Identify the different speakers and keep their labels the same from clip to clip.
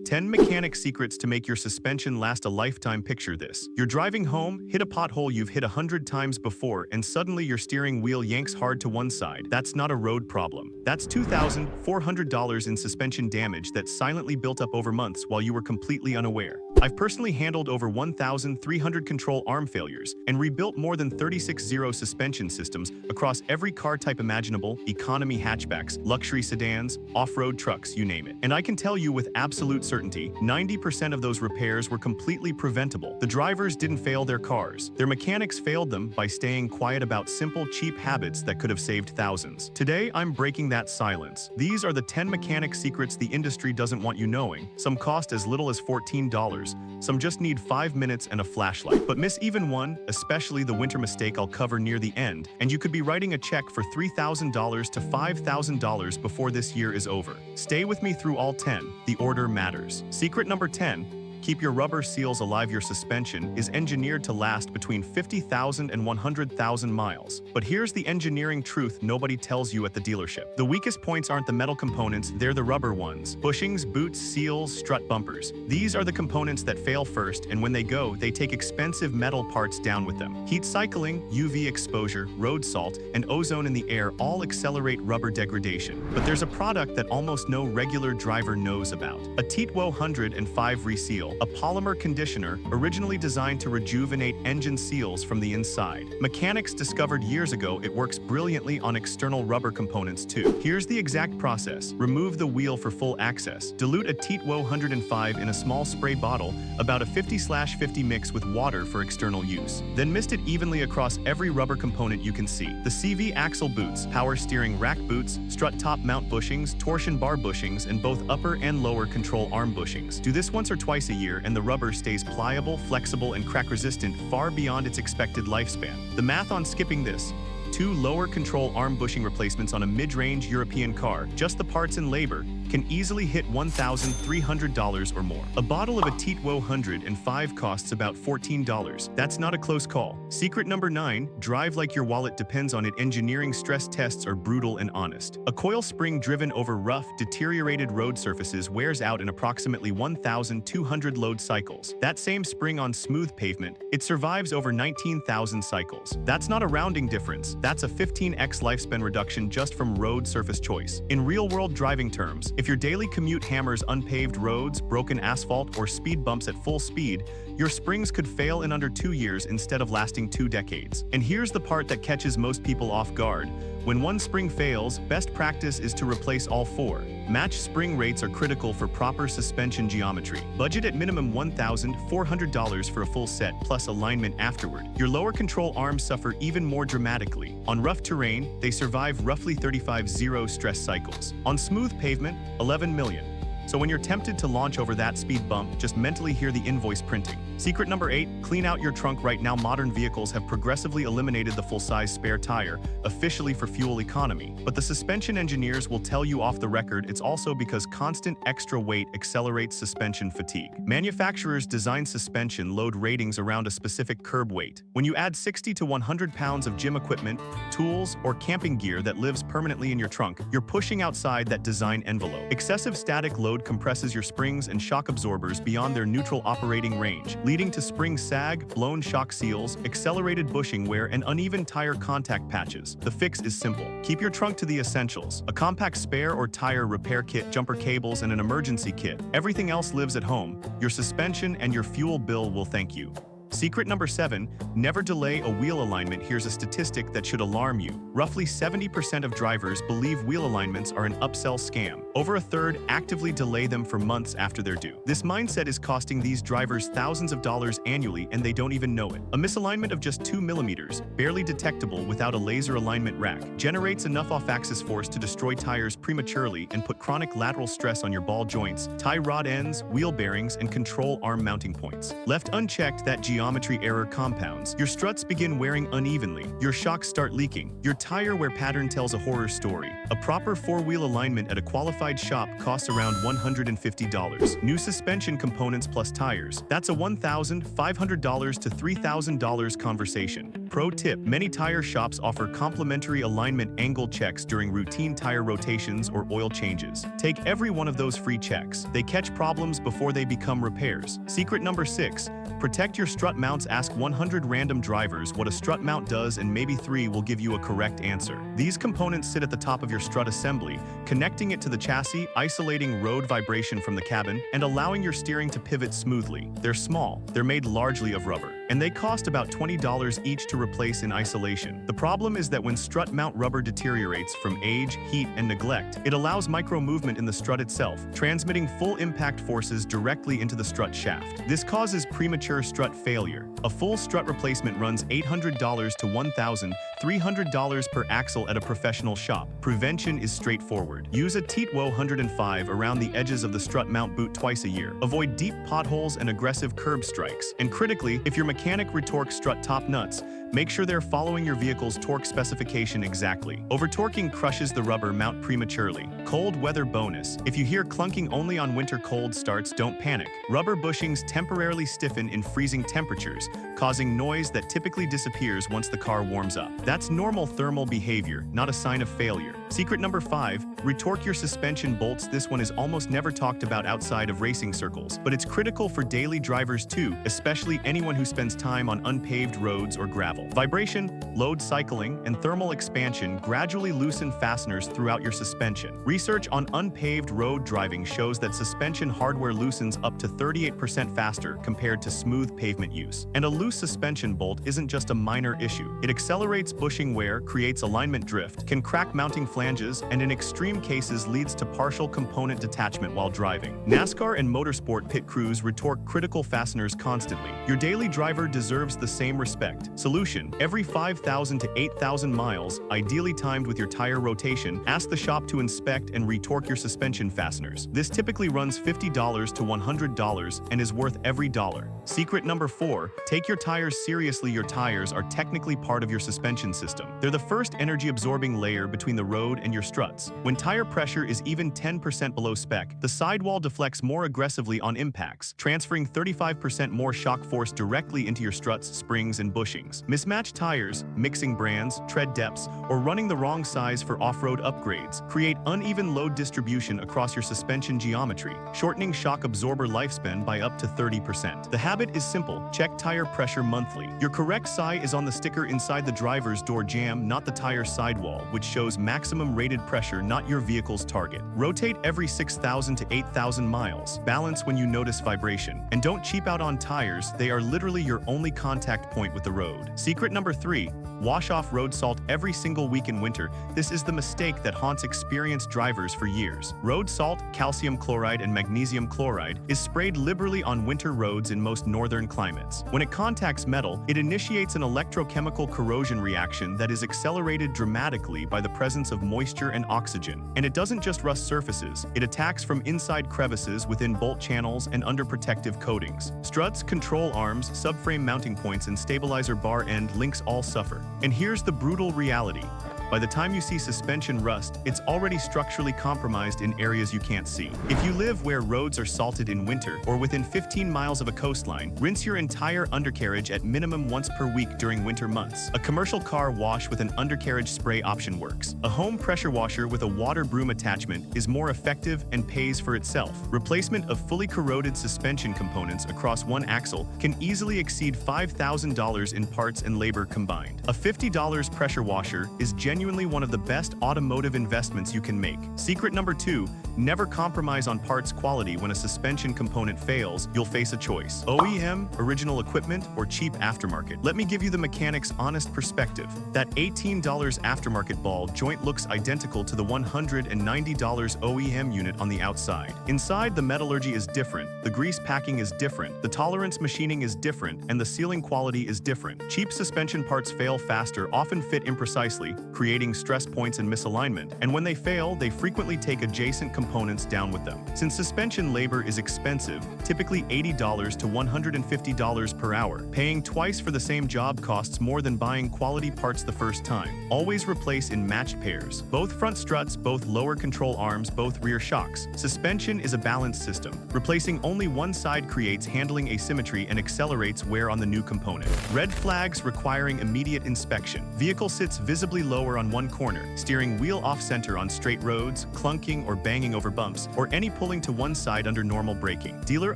Speaker 1: 10 mechanic secrets to make your suspension last a lifetime. Picture this. You're driving home, hit a pothole you've hit 100 times before, and suddenly your steering wheel yanks hard to one side. That's not a road problem. That's $2,400 in suspension damage that silently built up over months while you were completely unaware. I've personally handled over 1,300 control arm failures and rebuilt more than 36 zero suspension systems across every car type imaginable: economy hatchbacks, luxury sedans, off-road trucks, you name it. And I can tell you with absolute certainty, 90% of those repairs were completely preventable. The drivers didn't fail their cars. Their mechanics failed them by staying quiet about simple, cheap habits that could have saved thousands. Today, I'm breaking that silence. These are the 10 mechanic secrets the industry doesn't want you knowing. Some cost as little as $14. Some just need 5 minutes and a flashlight. But miss even one, especially the winter mistake I'll cover near the end, and you could be writing a check for $3,000 to $5,000 before this year is over. Stay with me through all 10. The order matters. Secret number 10. Keep your rubber seals alive. Your suspension is engineered to last between 50,000 and 100,000 miles. But here's the engineering truth nobody tells you at the dealership. The weakest points aren't the metal components, they're the rubber ones. Bushings, boots, seals, strut bumpers. These are the components that fail first, and when they go, they take expensive metal parts down with them. Heat cycling, UV exposure, road salt, and ozone in the air all accelerate rubber degradation. But there's a product that almost no regular driver knows about. A Titwo 105 Reseal, a polymer conditioner originally designed to rejuvenate engine seals from the inside. Mechanics discovered years ago it works brilliantly on external rubber components too. Here's the exact process. Remove the wheel for full access. Dilute a Titwo 105 in a small spray bottle, about a 50/50 mix with water for external use. Then mist it evenly across every rubber component you can see. The CV axle boots, power steering rack boots, strut top mount bushings, torsion bar bushings, and both upper and lower control arm bushings. Do this once or twice a year and the rubber stays pliable, flexible, and crack-resistant far beyond its expected lifespan. The math on skipping this: 2 lower control arm bushing replacements on a mid-range European car, just the parts and labor, can easily hit $1,300 or more. A bottle of a Titwo 105 costs about $14. That's not a close call. Secret number 9, drive like your wallet depends on it. Engineering stress tests are brutal and honest. A coil spring driven over rough, deteriorated road surfaces wears out in approximately 1,200 load cycles. That same spring on smooth pavement, it survives over 19,000 cycles. That's not a rounding difference. That's a 15x lifespan reduction just from road surface choice. In real-world driving terms, if your daily commute hammers unpaved roads, broken asphalt, or speed bumps at full speed, your springs could fail in under 2 years instead of lasting 2 decades. And here's the part that catches most people off guard. When one spring fails, best practice is to replace all 4. Match spring rates are critical for proper suspension geometry. Budget at minimum $1,400 for a full set plus alignment afterward. Your lower control arms suffer even more dramatically. On rough terrain, they survive roughly 35 zero stress cycles. On smooth pavement, 11 million. So when you're tempted to launch over that speed bump, just mentally hear the invoice printing. Secret number 8, clean out your trunk right now. Modern vehicles have progressively eliminated the full-size spare tire, officially for fuel economy. But the suspension engineers will tell you off the record it's also because constant extra weight accelerates suspension fatigue. Manufacturers design suspension load ratings around a specific curb weight. When you add 60 to 100 pounds of gym equipment, tools, or camping gear that lives permanently in your trunk, you're pushing outside that design envelope. Excessive static load compresses your springs and shock absorbers beyond their neutral operating range, leading to spring sag, blown shock seals, accelerated bushing wear, and uneven tire contact patches. The fix is simple. Keep your trunk to the essentials: a compact spare or tire repair kit, jumper cables, and an emergency kit. Everything else lives at home. Your suspension and your fuel bill will thank you. Secret number 7, never delay a wheel alignment. Here's a statistic that should alarm you. Roughly 70% of drivers believe wheel alignments are an upsell scam. Over a third actively delay them for months after they're due. This mindset is costing these drivers thousands of dollars annually, and they don't even know it. A misalignment of just 2 millimeters, barely detectable without a laser alignment rack, generates enough off-axis force to destroy tires prematurely and put chronic lateral stress on your ball joints, tie rod ends, wheel bearings, and control arm mounting points. Left unchecked, that geometry error compounds. Your struts begin wearing unevenly. Your shocks start leaking. Your tire wear pattern tells a horror story. A proper 4-wheel alignment at a qualified shop costs around $150. New suspension components plus tires. That's a $1,500 to $3,000 conversation. Pro tip, many tire shops offer complimentary alignment angle checks during routine tire rotations or oil changes. Take every one of those free checks. They catch problems before they become repairs. Secret number 6. Protect your strut mounts. Ask 100 random drivers what a strut mount does and maybe 3 will give you a correct answer. These components sit at the top of your strut assembly, connecting it to the chassis, isolating road vibration from the cabin, and allowing your steering to pivot smoothly. They're small, they're made largely of rubber, and they cost about $20 each to replace in isolation. The problem is that when strut mount rubber deteriorates from age, heat, and neglect, it allows micro-movement in the strut itself, transmitting full impact forces directly into the strut shaft. This causes premature strut failure. A full strut replacement runs $800 to $1,300 per axle at a professional shop. Prevention is straightforward. Use a Teetwo 105 around the edges of the strut mount boot twice a year. Avoid deep potholes and aggressive curb strikes. And critically, if your mechanic retorques strut top nuts, make sure they're following your vehicle's torque specification exactly. Over-torquing crushes the rubber mount prematurely. Cold weather bonus. If you hear clunking only on winter cold starts, don't panic. Rubber bushings temporarily stiffen in freezing temperatures, causing noise that typically disappears once the car warms up. That's normal thermal behavior, not a sign of failure. Secret number 5. Retorque your suspension bolts. This one is almost never talked about outside of racing circles, but it's critical for daily drivers too, especially anyone who spends time on unpaved roads or gravel. Vibration, load cycling, and thermal expansion gradually loosen fasteners throughout your suspension. Research on unpaved road driving shows that suspension hardware loosens up to 38% faster compared to smooth pavement use. And a loose suspension bolt isn't just a minor issue. It accelerates bushing wear, creates alignment drift, can crack mounting flanges, and in extreme cases leads to partial component detachment while driving. NASCAR and motorsport pit crews retorque critical fasteners constantly. Your daily driver deserves the same respect. Solution: every 5,000 to 8,000 miles, ideally timed with your tire rotation, ask the shop to inspect and retorque your suspension fasteners. This typically runs $50 to $100 and is worth every dollar. Secret number 4. Take your tires seriously. Your tires are technically part of your suspension system. They're the first energy-absorbing layer between the road and your struts. When tire pressure is even 10% below spec, the sidewall deflects more aggressively on impacts, transferring 35% more shock force directly into your struts, springs, and bushings. Mismatched tires, mixing brands, tread depths, or running the wrong size for off-road upgrades create uneven load distribution across your suspension geometry, shortening shock absorber lifespan by up to 30%. The habit is simple: check tire pressure monthly. Your correct SI is on the sticker inside the driver's door jamb, not the tire sidewall, which shows maximum rated pressure, not your vehicle's target. Rotate every 6,000 to 8,000 miles. Balance when you notice vibration. And don't cheap out on tires, they are literally your only contact point with the road. Secret number 3. Wash off road salt every single week in winter. This is the mistake that haunts experienced drivers for years. Road salt, calcium chloride, and magnesium chloride is sprayed liberally on winter roads in most northern climates. When it contacts metal, it initiates an electrochemical corrosion reaction that is accelerated dramatically by the presence of moisture and oxygen. And it doesn't just rust surfaces, it attacks from inside crevices within bolt channels and under protective coatings. Struts, control arms, subframe mounting points, and stabilizer bar end links all suffer. And here's the brutal reality. By the time you see suspension rust, it's already structurally compromised in areas you can't see. If you live where roads are salted in winter or within 15 miles of a coastline, rinse your entire undercarriage at minimum once per week during winter months. A commercial car wash with an undercarriage spray option works. A home pressure washer with a water broom attachment is more effective and pays for itself. Replacement of fully corroded suspension components across one axle can easily exceed $5,000 in parts and labor combined. A $50 pressure washer is genuinely one of the best automotive investments you can make. Secret number 2, never compromise on parts quality. When a suspension component fails, you'll face a choice: OEM, original equipment, or cheap aftermarket. Let me give you the mechanic's honest perspective. That $18 aftermarket ball joint looks identical to the $190 OEM unit on the outside. Inside, the metallurgy is different, the grease packing is different, the tolerance machining is different, and the sealing quality is different. Cheap suspension parts fail faster, often fit imprecisely, creating creating stress points and misalignment, and when they fail, they frequently take adjacent components down with them. Since suspension labor is expensive, typically $80 to $150 per hour, paying twice for the same job costs more than buying quality parts the first time. Always replace in matched pairs. Both front struts, both lower control arms, both rear shocks. Suspension is a balanced system. Replacing only one side creates handling asymmetry and accelerates wear on the new component. Red flags requiring immediate inspection. Vehicle sits visibly lower on one corner, steering wheel off-center on straight roads, clunking or banging over bumps, or any pulling to one side under normal braking. Dealer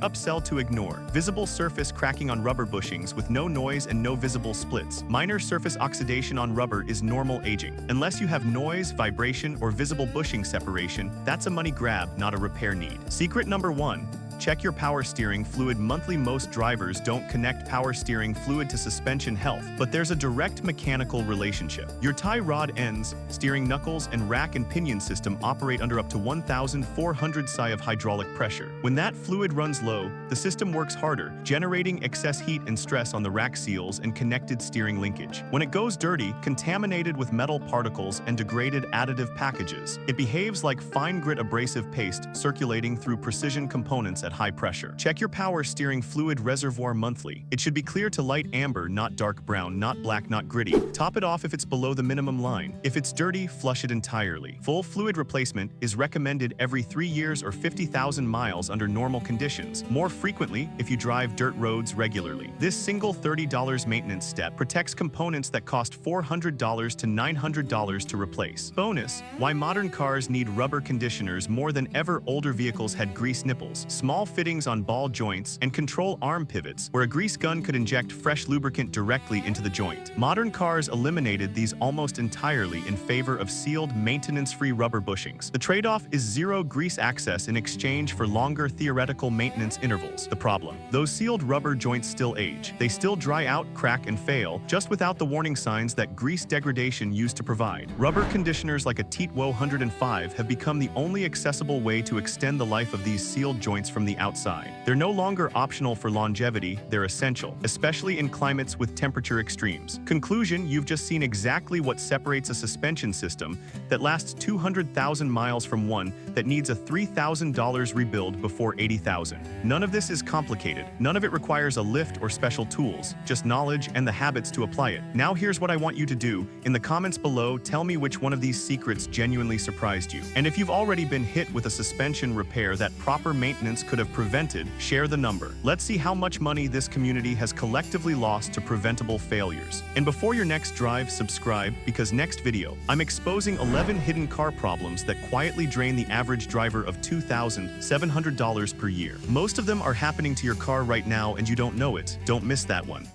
Speaker 1: upsell to ignore. Visible surface cracking on rubber bushings with no noise and no visible splits. Minor surface oxidation on rubber is normal aging. Unless you have noise, vibration, or visible bushing separation, that's a money grab, not a repair need. Secret number 1. Check your power steering fluid monthly. Most drivers don't connect power steering fluid to suspension health, but there's a direct mechanical relationship. Your tie rod ends, steering knuckles, and rack and pinion system operate under up to 1,400 psi of hydraulic pressure. When that fluid runs low, the system works harder, generating excess heat and stress on the rack seals and connected steering linkage. When it goes dirty, contaminated with metal particles and degraded additive packages, it behaves like fine grit abrasive paste circulating through precision components at high pressure. Check your power steering fluid reservoir monthly. It should be clear to light amber, not dark brown, not black, not gritty. Top it off if it's below the minimum line. If it's dirty, flush it entirely. Full fluid replacement is recommended every 3 years or 50,000 miles under normal conditions, more frequently if you drive dirt roads regularly. This single $30 maintenance step protects components that cost $400 to $900 to replace. Bonus, why modern cars need rubber conditioners more than ever. Older vehicles had grease nipples, small fittings on ball joints, and control arm pivots where a grease gun could inject fresh lubricant directly into the joint. Modern cars eliminated these almost entirely in favor of sealed, maintenance-free rubber bushings. The trade-off is zero grease access in exchange for longer theoretical maintenance intervals. The problem: those sealed rubber joints still age. They still dry out, crack, and fail, just without the warning signs that grease degradation used to provide. Rubber conditioners like a Teetwo 105 have become the only accessible way to extend the life of these sealed joints from the outside. They're no longer optional for longevity, they're essential, especially in climates with temperature extremes. Conclusion: you've just seen exactly what separates a suspension system that lasts 200,000 miles from one that needs a $3,000 rebuild before $80,000. None of this is complicated. None of it requires a lift or special tools, just knowledge and the habits to apply it. Now here's what I want you to do. In the comments below, tell me which one of these secrets genuinely surprised you. And if you've already been hit with a suspension repair that proper maintenance could have prevented, share the number. Let's see how much money this community has collectively lost to preventable failures. And before your next drive, subscribe, because next video, I'm exposing 11 hidden car problems that quietly drain the average driver of $2,700 per year. Most of them are happening to your car right now and you don't know it. Don't miss that one.